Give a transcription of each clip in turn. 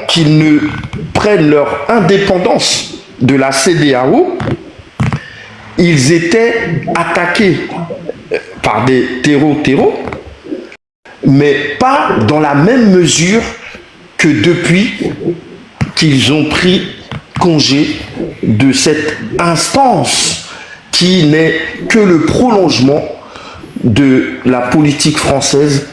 qu'ils ne prennent leur indépendance de la CEDEAO, ils étaient attaqués par des terreaux, mais pas dans la même mesure que depuis qu'ils ont pris congé de cette instance qui n'est que le prolongement de la politique française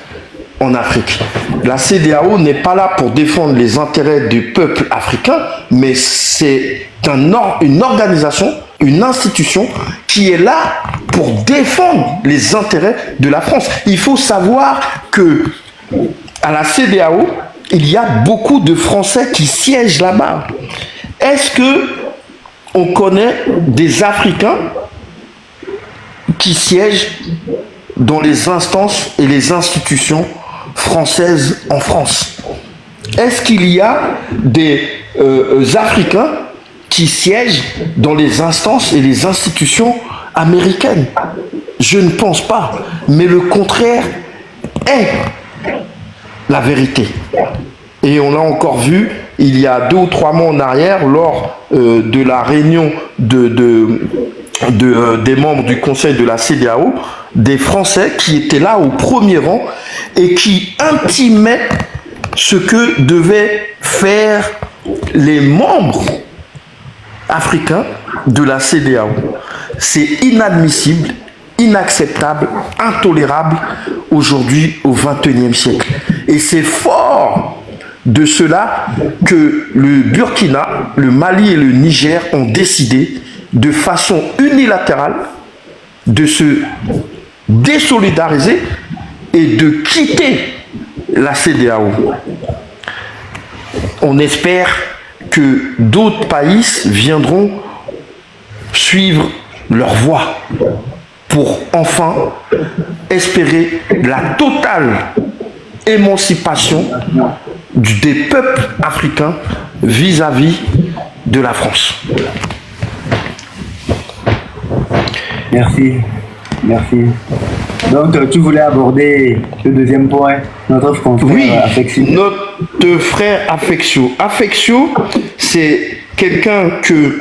en Afrique. La CEDEAO n'est pas là pour défendre les intérêts du peuple africain, mais c'est une organisation, une institution qui est là pour défendre les intérêts de la France. Il faut savoir que à la CEDEAO, il y a beaucoup de Français qui siègent là-bas. Est-ce que on connaît des Africains qui siègent dans les instances et les institutions françaises en France? Est-ce qu'il y a des Africains qui siègent dans les instances et les institutions américaines? Je ne pense pas, mais le contraire est la vérité. Et on l'a encore vu il y a 2 ou 3 mois en arrière lors de la réunion des membres du conseil de la CEDEAO, des Français qui étaient là au premier rang et qui intimaient ce que devaient faire les membres africains de la CEDEAO. C'est inadmissible, inacceptable, intolérable aujourd'hui au XXIe siècle. Et c'est fort de cela que le Burkina, le Mali et le Niger ont décidé de façon unilatérale de se désolidariser et de quitter la CEDEAO. On espère que d'autres pays viendront suivre leur voie pour enfin espérer la totale émancipation des peuples africains vis-à-vis de la France. Merci. Donc, tu voulais aborder le deuxième point, notre frère Affectio. Notre frère Affectio. Affectio, c'est quelqu'un que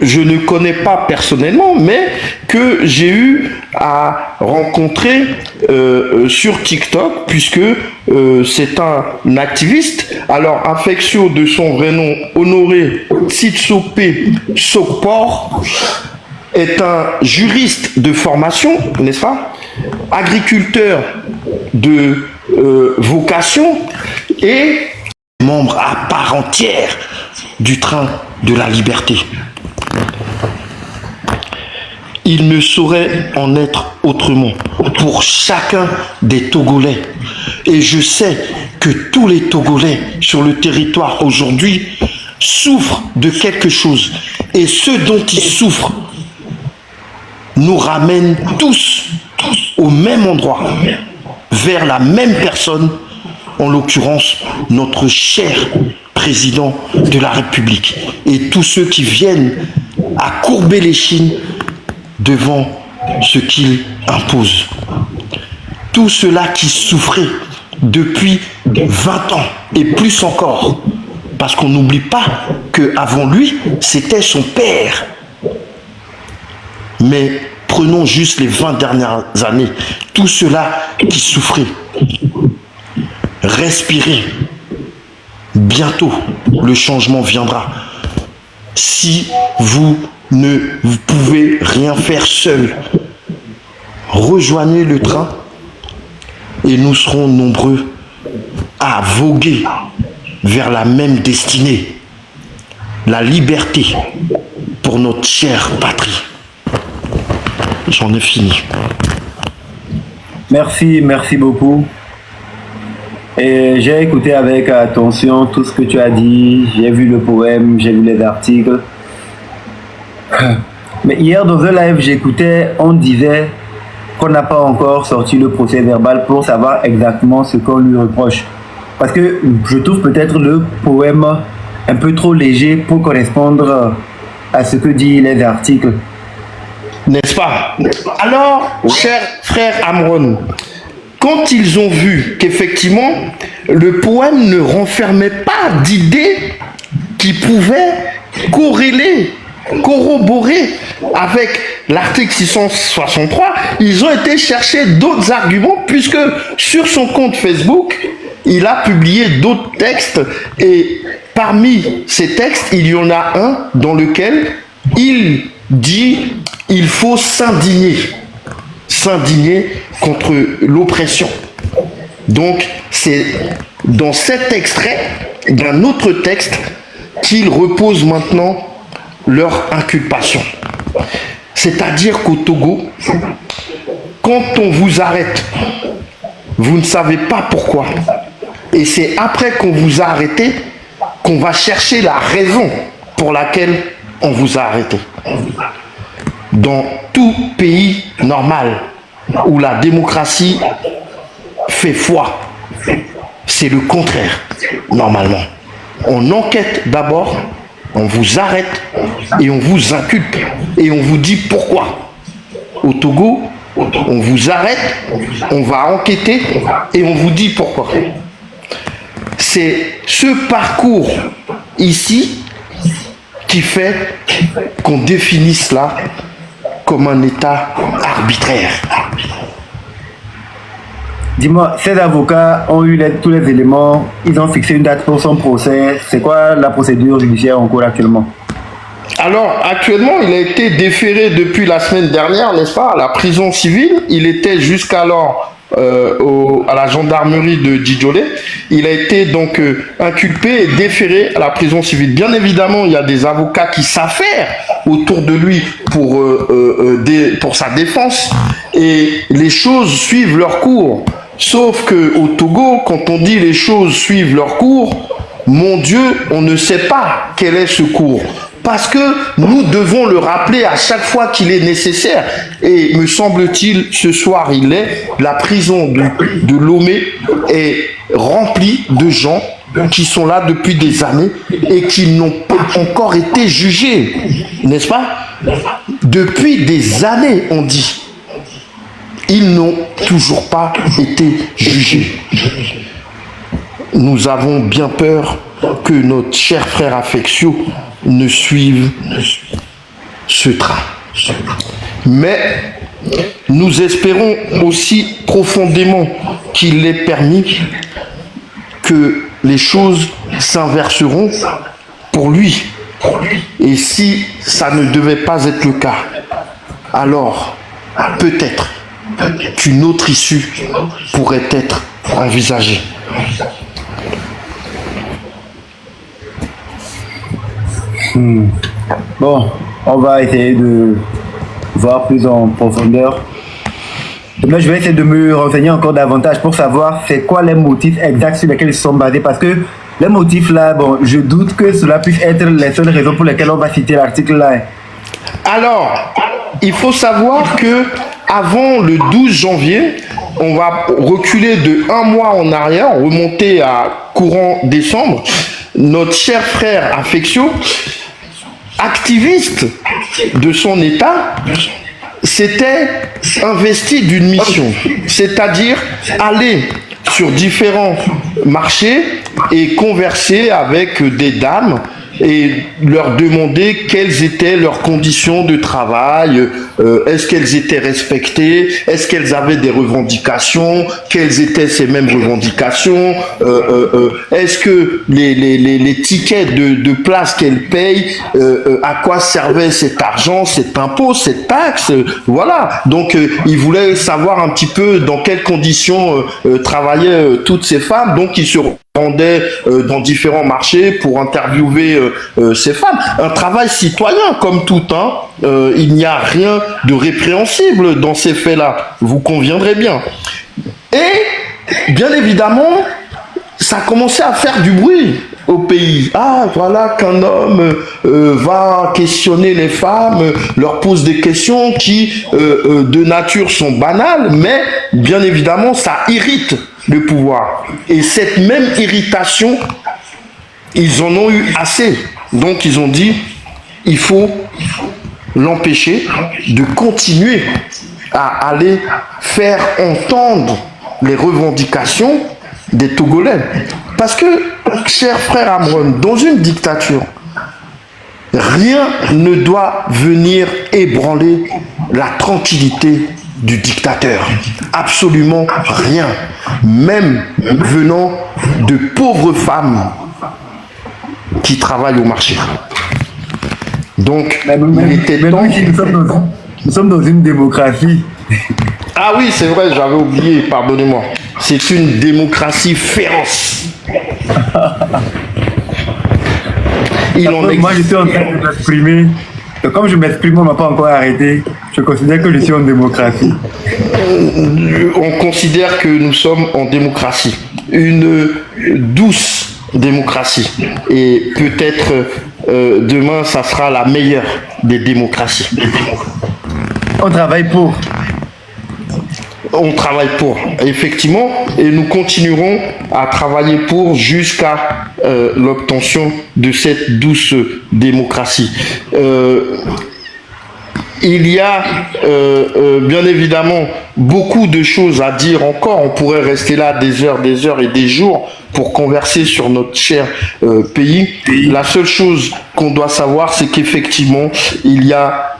je ne connais pas personnellement, mais que j'ai eu à rencontrer sur TikTok, puisque c'est un activiste. Alors, Affectio, de son vrai nom, Honoré Tsitsope Sokpor, est un juriste de formation, n'est-ce pas? Agriculteur de vocation et membre à part entière du train de la liberté. Il ne saurait en être autrement pour chacun des Togolais. Et je sais que tous les Togolais sur le territoire aujourd'hui souffrent de quelque chose. Et ce dont ils souffrent nous ramène tous au même endroit, vers la même personne, en l'occurrence notre cher président de la République. Et tous ceux qui viennent à courber les chines devant ce qu'il impose. Tous ceux-là qui souffraient depuis 20 ans et plus encore, parce qu'on n'oublie pas qu'avant lui, c'était son père. Mais prenons juste les 20 dernières années, tous ceux-là qui souffraient, respirez. Bientôt, le changement viendra. Si vous ne pouvez rien faire seul, rejoignez le train et nous serons nombreux à voguer vers la même destinée, la liberté pour notre chère patrie. J'en ai fini. Merci beaucoup. Et j'ai écouté avec attention tout ce que tu as dit. J'ai vu le poème, j'ai vu les articles. Mais hier dans un live, j'écoutais, on disait qu'on n'a pas encore sorti le procès verbal pour savoir exactement ce qu'on lui reproche. Parce que je trouve peut-être le poème un peu trop léger pour correspondre à ce que disent les articles. N'est-ce pas? Alors, cher frère Amron, quand ils ont vu qu'effectivement, le poème ne renfermait pas d'idées qui pouvaient corroborer avec l'article 663, ils ont été chercher d'autres arguments puisque sur son compte Facebook, il a publié d'autres textes et parmi ces textes, il y en a un dans lequel il dit il faut s'indigner contre l'oppression. Donc, c'est dans cet extrait d'un autre texte qu'ils reposent maintenant leur inculpation. C'est-à-dire qu'au Togo, quand on vous arrête, vous ne savez pas pourquoi. Et c'est après qu'on vous a arrêté qu'on va chercher la raison pour laquelle on vous a arrêté. Dans tout pays normal où la démocratie fait foi, c'est le contraire, normalement. On enquête d'abord, on vous arrête et on vous inculpe et on vous dit pourquoi. Au Togo, on vous arrête, on va enquêter et on vous dit pourquoi. C'est ce parcours ici qui fait qu'on définit cela comme un État arbitraire. Dis-moi, ces avocats ont eu tous les éléments, ils ont fixé une date pour son procès. C'est quoi la procédure judiciaire en cours actuellement? Alors, actuellement, il a été déféré depuis la semaine dernière, n'est-ce pas, à la prison civile. Il était jusqu'alors à la gendarmerie de Djidjolé. Il a été donc inculpé et déféré à la prison civile. Bien évidemment, il y a des avocats qui s'affairent autour de lui pour sa défense et les choses suivent leur cours. Sauf qu'au Togo, quand on dit les choses suivent leur cours, mon Dieu, on ne sait pas quel est ce cours. Parce que nous devons le rappeler à chaque fois qu'il est nécessaire. Et me semble-t-il, ce soir il est, la prison de Lomé est remplie de gens qui sont là depuis des années et qui n'ont pas encore été jugés. N'est-ce pas? Depuis des années, on dit. Ils n'ont toujours pas été jugés. Nous avons bien peur que notre cher frère Afexio ne suive ce train. Mais nous espérons aussi profondément qu'il est permis que les choses s'inverseront pour lui. Et si ça ne devait pas être le cas, alors peut-être qu'une autre issue pourrait être envisagée. Bon, on va essayer de voir plus en profondeur. Mais je vais essayer de me renseigner encore davantage pour savoir c'est quoi les motifs exacts sur lesquels ils sont basés. Parce que les motifs là, bon, je doute que cela puisse être les seules raisons pour lesquelles on va citer l'article là. Alors, il faut savoir que avant le 12 janvier, on va reculer de un mois en arrière, remonter à courant décembre. Notre cher frère Afexio, activiste de son État, s'était investi d'une mission, c'est-à-dire aller sur différents marchés et converser avec des dames et leur demander quelles étaient leurs conditions de travail, est-ce qu'elles étaient respectées, est-ce qu'elles avaient des revendications, quelles étaient ces mêmes revendications, est-ce que les tickets de place qu'elles payent, à quoi servait cet argent, cet impôt, cette taxe, voilà. Donc ils voulaient savoir un petit peu dans quelles conditions travaillaient toutes ces femmes, donc ils se rendaient dans différents marchés pour interviewer ces femmes. Un travail citoyen comme tout, hein. Il n'y a rien de répréhensible dans ces faits-là, vous conviendrez bien. Et bien évidemment, ça a commencé à faire du bruit au pays. Ah, voilà qu'un homme va questionner les femmes, leur pose des questions qui, de nature, sont banales, mais bien évidemment, ça irrite le pouvoir. Et cette même irritation, ils en ont eu assez. Donc, ils ont dit, il faut l'empêcher de continuer à aller faire entendre les revendications des Togolais. Parce que, cher frère Amron, dans une dictature, rien ne doit venir ébranler la tranquillité du dictateur. Absolument rien. Même venant de pauvres femmes qui travaillent au marché. Donc, il était temps... Nous sommes dans une démocratie. Ah oui, c'est vrai, j'avais oublié, pardonnez-moi. C'est une démocratie féroce. Moi, je suis en train de m'exprimer. Comme je m'exprime, on ne m'a pas encore arrêté. Je considère que je suis en démocratie. On considère que nous sommes en démocratie. Une douce démocratie. Et peut-être demain, ça sera la meilleure des démocraties. On travaille pour. On travaille pour, effectivement, et nous continuerons à travailler pour jusqu'à l'obtention de cette douce démocratie. Il y a bien évidemment beaucoup de choses à dire encore. On pourrait rester là des heures et des jours pour converser sur notre cher pays. La seule chose qu'on doit savoir, c'est qu'effectivement, il y a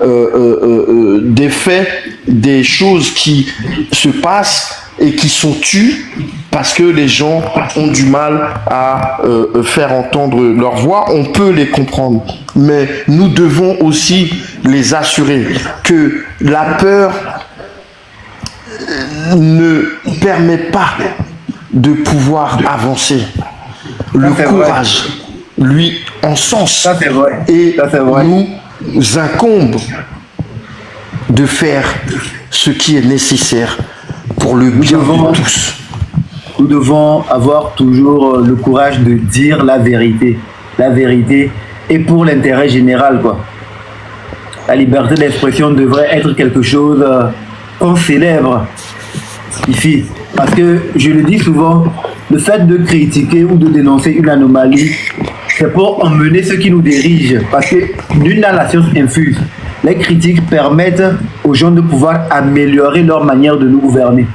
des faits, des choses qui se passent et qui sont tues parce que les gens ont du mal à faire entendre leur voix. On peut les comprendre, mais nous devons aussi les assurer que la peur ne permet pas de pouvoir avancer. Le courage, lui, en sens, et nous incombe de faire ce qui est nécessaire pour le bien de tous. Nous devons avoir toujours le courage de dire la vérité et pour l'intérêt général, quoi. La liberté d'expression devrait être quelque chose qu'on célèbre ici. Parce que, je le dis souvent, le fait de critiquer ou de dénoncer une anomalie, c'est pour emmener ceux qui nous dirigent. Parce que nul n'a la science infuse. Les critiques permettent aux gens de pouvoir améliorer leur manière de nous gouverner.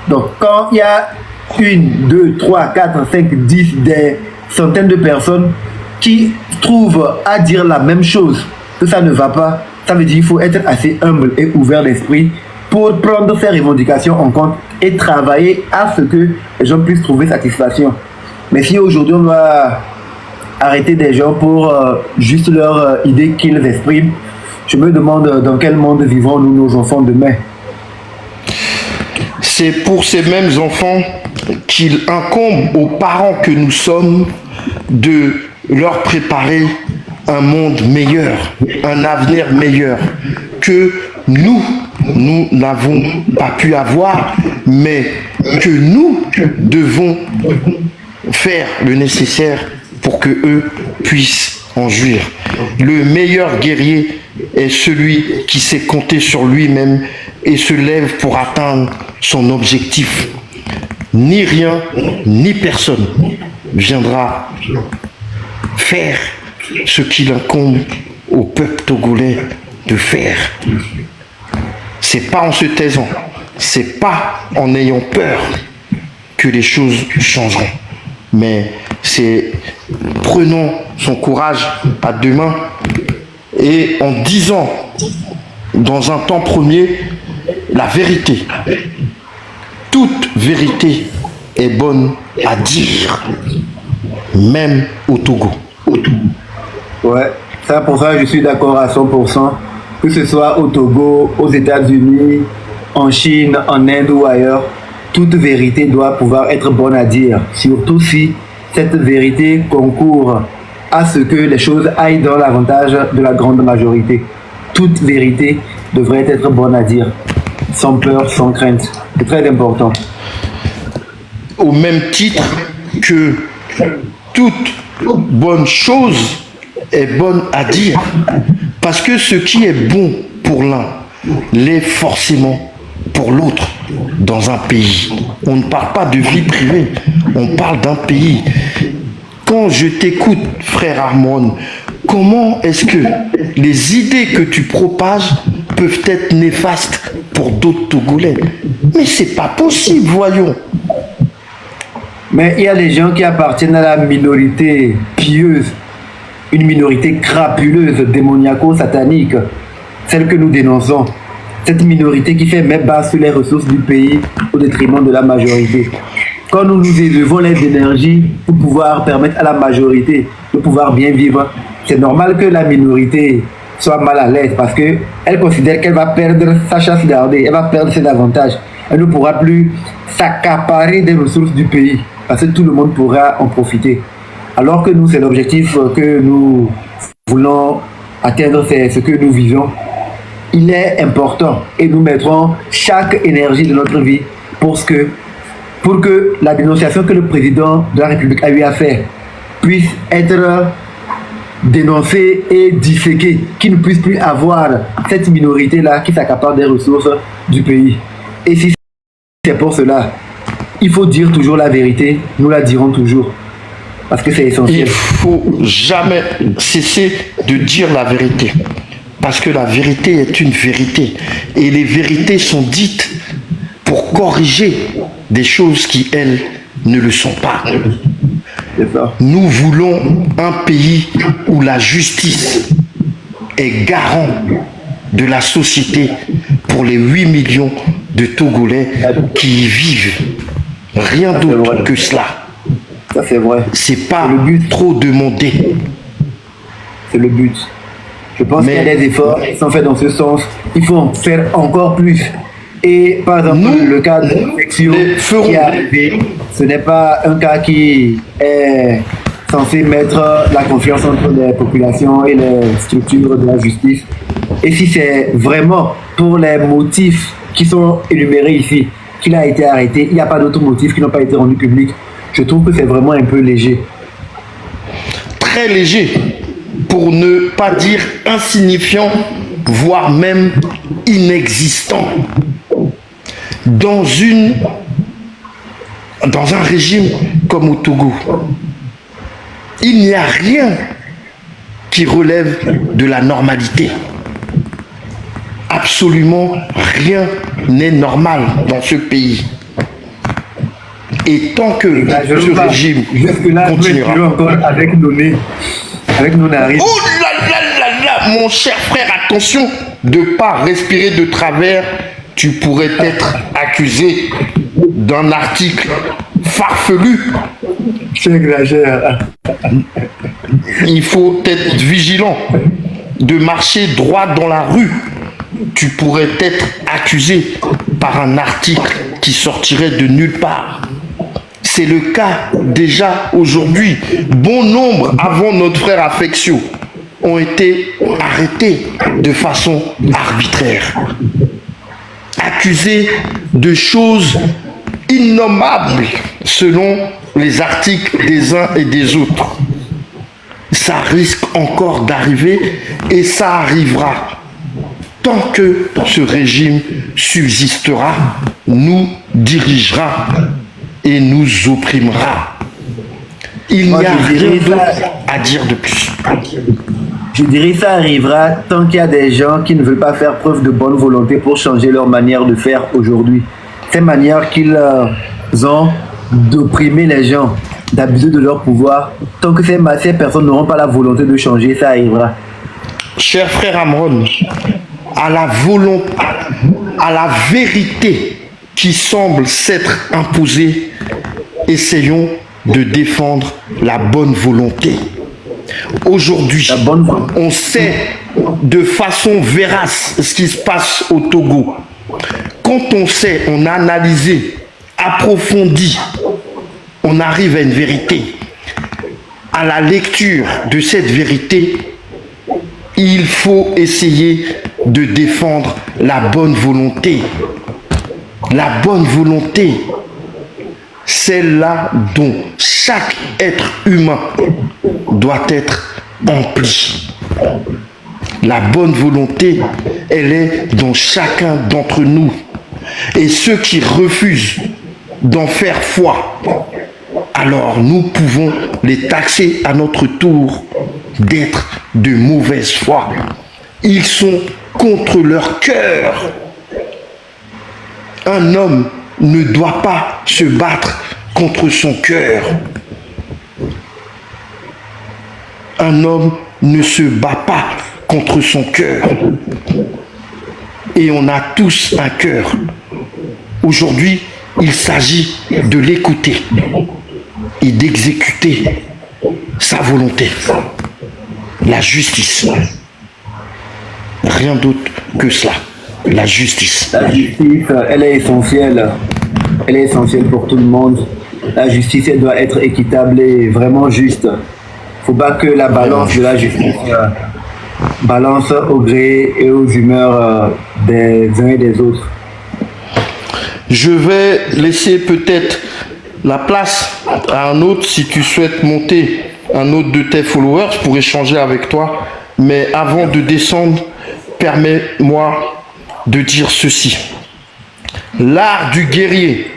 Donc, quand il y a 1, 2, 3, 4, 5, 10, des centaines de personnes qui trouvent à dire la même chose, que ça ne va pas, ça veut dire qu'il faut être assez humble et ouvert d'esprit pour prendre ces revendications en compte et travailler à ce que les gens puissent trouver satisfaction. Mais si aujourd'hui on doit arrêter des gens pour juste leur idée qu'ils expriment, je me demande dans quel monde vivront-nous nos enfants demain. C'est pour ces mêmes enfants qu'il incombe aux parents que nous sommes de leur préparer un monde meilleur, un avenir meilleur que nous n'avons pas pu avoir, mais que nous devons faire le nécessaire pour que eux puissent en jouir. Le meilleur guerrier est celui qui sait compter sur lui-même et se lève pour atteindre son objectif. Ni rien, ni personne viendra faire ce qu'il incombe au peuple togolais de faire. C'est pas en se taisant, c'est pas en ayant peur que les choses changeront. Mais c'est prenons son courage à deux mains et en disant dans un temps premier la vérité. Toute vérité est bonne à dire, même au Togo. Ouais, ça pour ça je suis d'accord à 100%. Que ce soit au Togo, aux États-Unis, en Chine, en Inde ou ailleurs, toute vérité doit pouvoir être bonne à dire. Surtout si cette vérité concourt à ce que les choses aillent dans l'avantage de la grande majorité. Toute vérité devrait être bonne à dire, sans peur, sans crainte. C'est très important. Au même titre que toute bonne chose est bonne à dire. Parce que ce qui est bon pour l'un l'est forcément pour l'autre dans un pays. On ne parle pas de vie privée, on parle d'un pays. Quand je t'écoute, frère Harmon, comment est-ce que les idées que tu propages peuvent être néfastes pour d'autres Togolais. Mais c'est pas possible, voyons. Mais il y a des gens qui appartiennent à la minorité pieuse, une minorité crapuleuse, démoniaco-satanique, celle que nous dénonçons. Cette minorité qui fait mettre bas sur les ressources du pays au détriment de la majorité. Quand nous nous élevons les énergies pour pouvoir permettre à la majorité de pouvoir bien vivre, c'est normal que la minorité soit mal à l'aise parce qu'elle considère qu'elle va perdre sa chasse gardée, elle va perdre ses avantages. Elle ne pourra plus s'accaparer des ressources du pays parce que tout le monde pourra en profiter. Alors que nous, c'est l'objectif que nous voulons atteindre, c'est ce que nous visons. Il est important et nous mettrons chaque énergie de notre vie pour que la dénonciation que le président de la République a eu à faire puisse être dénoncée et disséquée, qu'il ne puisse plus avoir cette minorité-là qui s'accapare des ressources du pays. Et si c'est pour cela, il faut dire toujours la vérité, nous la dirons toujours, parce que c'est essentiel. Il ne faut jamais cesser de dire la vérité. Parce que la vérité est une vérité. Et les vérités sont dites pour corriger des choses qui, elles, ne le sont pas. Nous voulons un pays où la justice est garant de la société pour les 8 millions de Togolais qui y vivent. Rien d'autre que cela. Ça, c'est vrai. C'est pas le but trop demandé. C'est le but. Je pense qu'il y a des efforts qui sont faits dans ce sens. Il faut en faire encore plus. Et par exemple, le cas de l'infection qui est arrivé, ce n'est pas un cas qui est censé mettre la confiance entre les populations et les structures de la justice. Et si c'est vraiment pour les motifs qui sont énumérés ici qu'il a été arrêté, il n'y a pas d'autres motifs qui n'ont pas été rendus publics, je trouve que c'est vraiment un peu léger. Très léger, pour ne pas dire insignifiant, voire même inexistant. Dans un régime comme au Togo, il n'y a rien qui relève de la normalité. Absolument rien n'est normal dans ce pays. Et tant que ce régime continuera... encore avec nos nez, avec nos narines. Oh là là là là, mon cher frère, attention de ne pas respirer de travers. Tu pourrais être accusé d'un article farfelu. J'exagère. Il faut être vigilant de marcher droit dans la rue. Tu pourrais être accusé par un article qui sortirait de nulle part. C'est le cas déjà aujourd'hui. Bon nombre, avant notre frère Affectio, ont été arrêtés de façon arbitraire. Accusés de choses innommables selon les articles des uns et des autres. Ça risque encore d'arriver et ça arrivera. Tant que ce régime subsistera, nous dirigera et nous opprimera. Il n'y a rien d'autre à dire de plus. Je dirais que ça arrivera tant qu'il y a des gens qui ne veulent pas faire preuve de bonne volonté pour changer leur manière de faire aujourd'hui. Ces manières qu'ils ont d'opprimer les gens, d'abuser de leur pouvoir, tant que ces personnes n'auront pas la volonté de changer, ça arrivera. Cher frère Amron, à la volonté, à la vérité qui semble s'être imposée, essayons de défendre la bonne volonté. Aujourd'hui, on sait de façon vérace ce qui se passe au Togo. Quand on sait, on a analysé, approfondi, on arrive à une vérité. À la lecture de cette vérité, il faut essayer de défendre la bonne volonté. La bonne volonté, celle-là dont chaque être humain doit être empli. La bonne volonté, elle est dans chacun d'entre nous. Et ceux qui refusent d'en faire foi, alors nous pouvons les taxer à notre tour d'être de mauvaise foi. Ils sont contre leur cœur. Un homme ne doit pas se battre contre son cœur. Un homme ne se bat pas contre son cœur. Et on a tous un cœur. Aujourd'hui, il s'agit de l'écouter et d'exécuter sa volonté. La justice. Rien d'autre que cela. La justice. La justice, elle est essentielle. Elle est essentielle pour tout le monde. La justice, elle doit être équitable et vraiment juste. Faut pas que la balance de la justice balance au gré et aux humeurs des uns et des autres. Je vais laisser peut-être la place à un autre si tu souhaites monter un autre de tes followers pour échanger avec toi. Mais avant de descendre, permets-moi de dire ceci. L'art du guerrier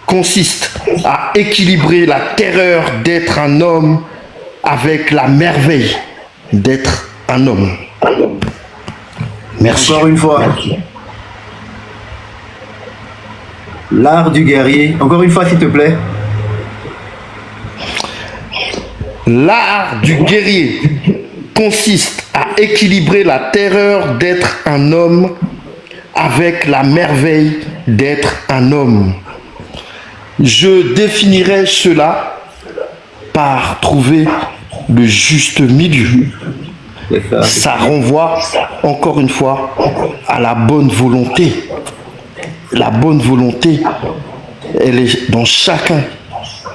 consiste à équilibrer la terreur d'être un homme avec la merveille d'être un homme. Merci. Encore une fois. L'art du guerrier. Encore une fois, s'il te plaît. L'art du guerrier consiste à équilibrer la terreur d'être un homme avec la merveille d'être un homme. Je définirais cela par trouver le juste milieu. Ça renvoie encore une fois à la bonne volonté. La bonne volonté, elle est dans chacun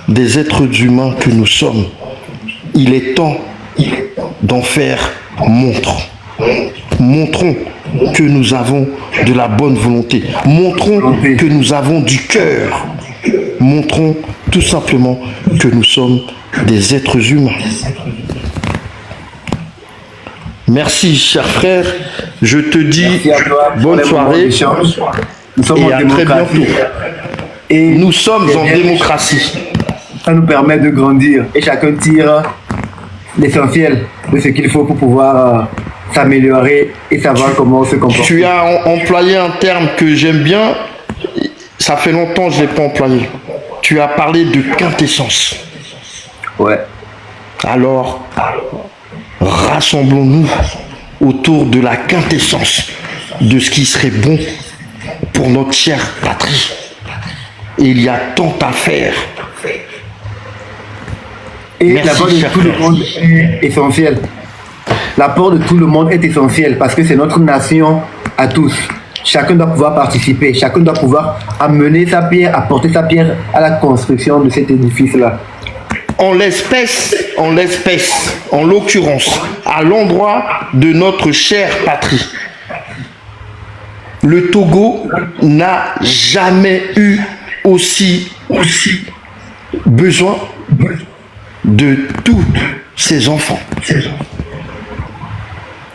des êtres humains que nous sommes. Il est temps d'en faire montre. Montrons que nous avons de la bonne volonté. Montrons que nous avons du cœur. Montrons tout simplement que nous sommes des êtres humains. Merci, cher frère. Je te dis bonne soirée et à très bientôt. Et nous sommes en démocratie. Ça nous permet de grandir et chacun tire l'essentiel de ce qu'il faut pour pouvoir s'améliorer et savoir comment se comporter. Tu as employé un terme que j'aime bien. Ça fait longtemps que je ne l'ai pas employé. Tu as parlé de quintessence. Ouais. Alors, rassemblons-nous autour de la quintessence de ce qui serait bon pour notre chère patrie. Et il y a tant à faire. Et l'apport de tout le monde est essentiel. L'apport de tout le monde est essentiel parce que c'est notre nation à tous. Chacun doit pouvoir participer, chacun doit pouvoir amener sa pierre, apporter sa pierre à la construction de cet édifice-là. En l'espèce, en l'occurrence, à l'endroit de notre chère patrie, le Togo n'a jamais eu aussi besoin de tous ses enfants.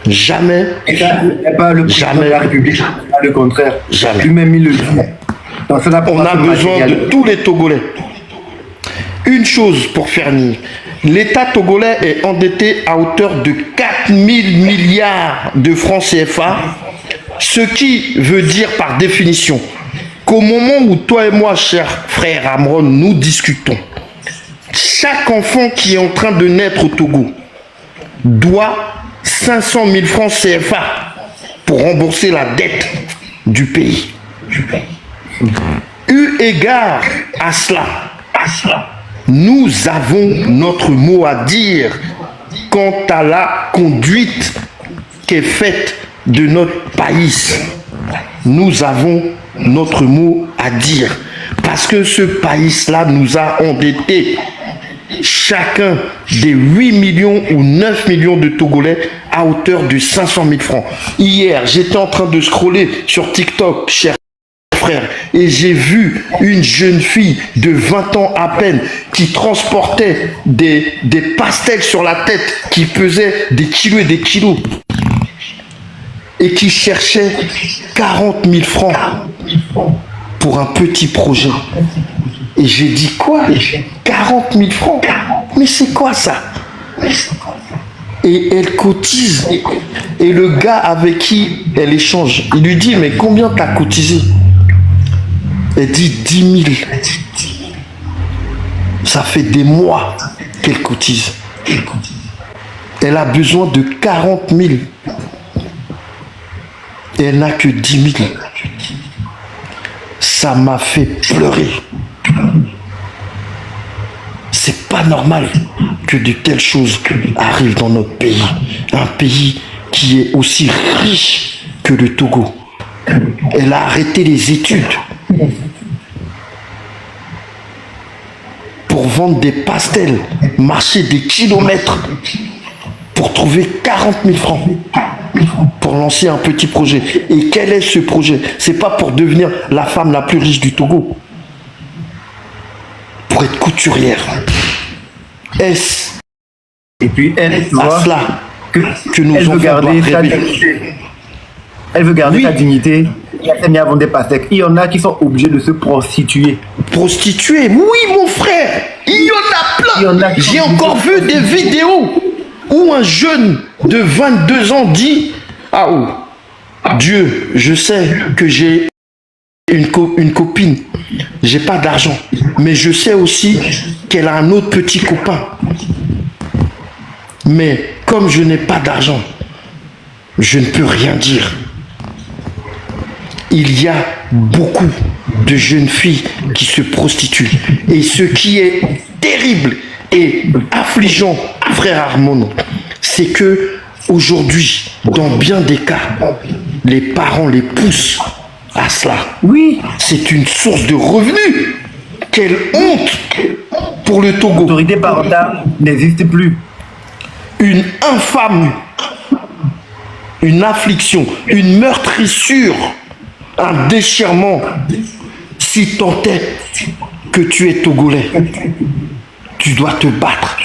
Jamais. Et ça n'est pas le président de la République, pas le contraire. Jamais. Lui-même, il le dit. On a besoin de tous les Togolais. Une chose pour faire nier. L'État togolais est endetté à hauteur de 4 000 milliards de francs CFA, ce qui veut dire par définition qu'au moment où toi et moi, cher frère Amron, nous discutons, chaque enfant qui est en train de naître au Togo doit 500 000 francs CFA pour rembourser la dette du pays. Eu égard à cela, nous avons notre mot à dire quant à la conduite qui est faite de notre pays. Nous avons notre mot à dire parce que ce pays-là nous a endettés. Chacun des 8 millions ou 9 millions de Togolais à hauteur de 500 000 francs. Hier, j'étais en train de scroller sur TikTok, cher frère, et j'ai vu une jeune fille de 20 ans à peine qui transportait des pastels sur la tête qui pesaient des kilos et des kilos et qui cherchait 40 000 francs pour un petit projet. Et j'ai dit quoi? 40 000 francs? Mais c'est quoi ça? Et elle cotise. Et le gars avec qui elle échange, il lui dit, mais combien t'as cotisé? Elle dit 10 000. Ça fait des mois qu'elle cotise. Elle a besoin de 40 000. Et elle n'a que 10 000. Ça m'a fait pleurer. C'est pas normal que de telles choses arrivent dans notre pays. Un pays qui est aussi riche que le Togo. Elle a arrêté les études pour vendre des pastels, marcher des kilomètres pour trouver 40 000 francs pour lancer un petit projet. Et quel est ce projet? C'est pas pour devenir la femme la plus riche du Togo. Pour être couturière. Est-ce Et puis elle, tu à vois, cela que nos elle veut enfants garder doivent sa rêver? dignité. Elle veut garder Oui. sa dignité. Il y a mis à vendre des pastèques. Il y en a qui sont obligés de se prostituer. Prostituée, oui mon frère, il y en a plein. Il y en a qui J'ai sont encore vu des vidéos où un jeune de 22 ans dit, ah oh, Dieu, je sais que j'ai une copine, j'ai pas d'argent, mais je sais aussi qu'elle a un autre petit copain. Mais comme je n'ai pas d'argent, je ne peux rien dire. Il y a beaucoup de jeunes filles qui se prostituent. Et ce qui est terrible et affligeant, frère Armand, c'est que aujourd'hui, dans bien des cas, les parents les poussent à cela. Oui, C'est une source de revenus. Quelle honte pour le Togo. l'autorité parentale n'existe plus. Une infâme, une affliction, une meurtrissure, un déchirement, si tant est que tu es togolais. Tu dois te battre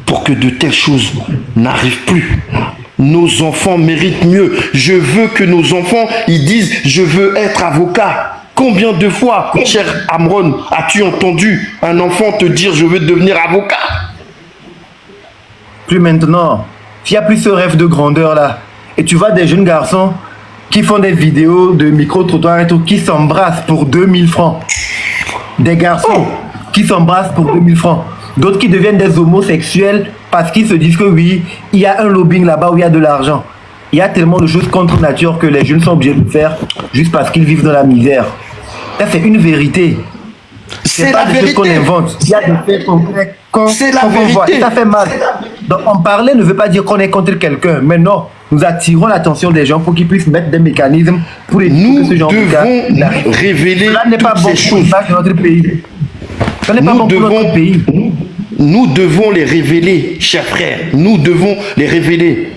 pour que de telles choses n'arrivent plus. Nos enfants méritent mieux. Je veux que nos enfants, ils disent, je veux être avocat. Combien de fois, cher Amron, as-tu entendu un enfant te dire, je veux devenir avocat? Plus maintenant. Il n'y a plus ce rêve de grandeur là. Et tu vois des jeunes garçons qui font des vidéos de micro-trottoirs et tout, qui s'embrassent pour 2000 francs. Des garçons qui s'embrassent pour 2000 francs. D'autres qui deviennent des homosexuels parce qu'ils se disent que oui, il y a un lobbying là-bas où il y a de l'argent. Il y a tellement de choses contre nature que les jeunes sont obligés de faire juste parce qu'ils vivent dans la misère. Ça, c'est une vérité. C'est pas la des choses qu'on vérité. invente. Il y a des faits concrets C'est la qu'on voit. vérité. Et ça fait mal. Donc, en parler ne veut pas dire qu'on est contre quelqu'un. Mais non, nous attirons l'attention des gens pour qu'ils puissent mettre des mécanismes pour éviter Nous que ce genre de cas devons n'arrive. révéler Cela n'est pas toutes bon ces pour choses. l'image de notre pays. Ce n'est pas Nous bon pour notre pays. Nous devons les révéler, chers frères. Nous devons les révéler.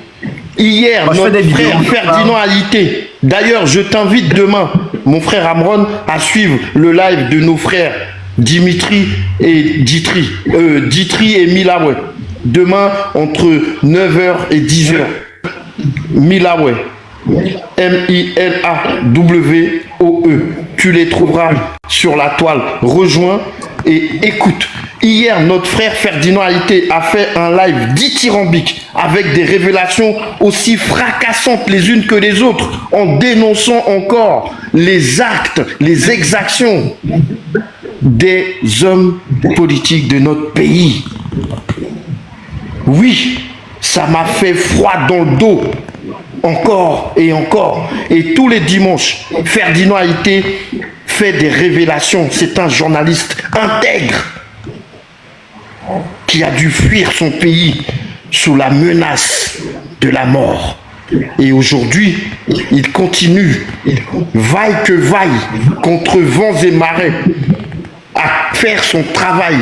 Hier, Moi, je fais notre des frère vidéos. Ferdinand Haïté. D'ailleurs, je t'invite demain, mon frère Amron, à suivre le live de nos frères Dimitri et Ditri et Milaway. Demain, entre 9h et 10h. Milaway. Milawwe. Tu les trouveras sur la toile. Rejoins et écoute. Hier, notre frère Ferdinand Haïté a fait un live dithyrambique avec des révélations aussi fracassantes les unes que les autres, en dénonçant encore les actes, les exactions des hommes politiques de notre pays. Oui, ça m'a fait froid dans le dos. Encore et encore. Et tous les dimanches, Ferdinand Haïté fait des révélations. C'est un journaliste intègre qui a dû fuir son pays sous la menace de la mort. Et aujourd'hui, il continue, vaille que vaille, contre vents et marées, à faire son travail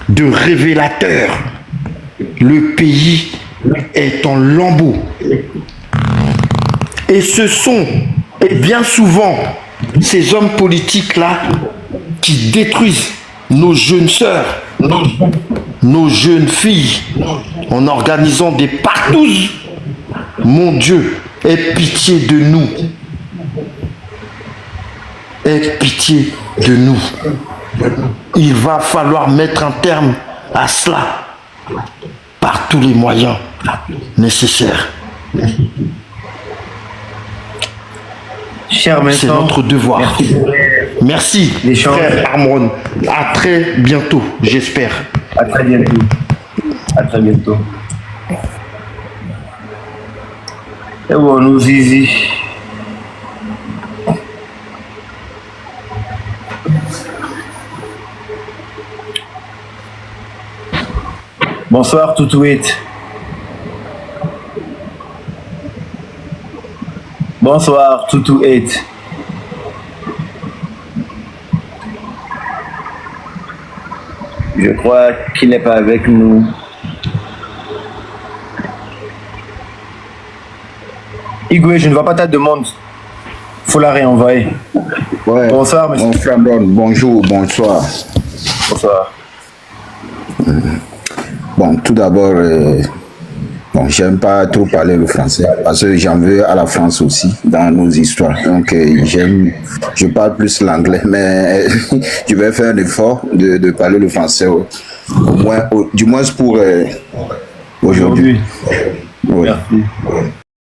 de révélateur. Le pays est en lambeaux. Et ce sont bien souvent ces hommes politiques-là qui détruisent nos jeunes sœurs, nos jeunes filles, en organisant des partouzes. Mon Dieu, aie pitié de nous. Aie pitié de nous. Il va falloir mettre un terme à cela. par tous les moyens nécessaires. Cher C'est Vincent, notre devoir. Merci, L'échange. frère Amron. À très bientôt, j'espère. à très bientôt. À très bientôt. Et bon, nous Zizi. Bonsoir Toutouet. Bonsoir Toutouet. Je crois qu'il n'est pas avec nous. Igwe, je ne vois pas ta demande. Faut la réenvoyer. Ouais. Bonsoir, monsieur. Mon frère Ron, bonjour, bonsoir. Bonsoir. Bon, tout d'abord, bon, j'aime pas trop parler le français parce que j'en veux à la France aussi dans nos histoires. Donc, je parle plus l'anglais, mais je vais faire un effort de parler le français au moins, du moins pour aujourd'hui. Oui. Merci.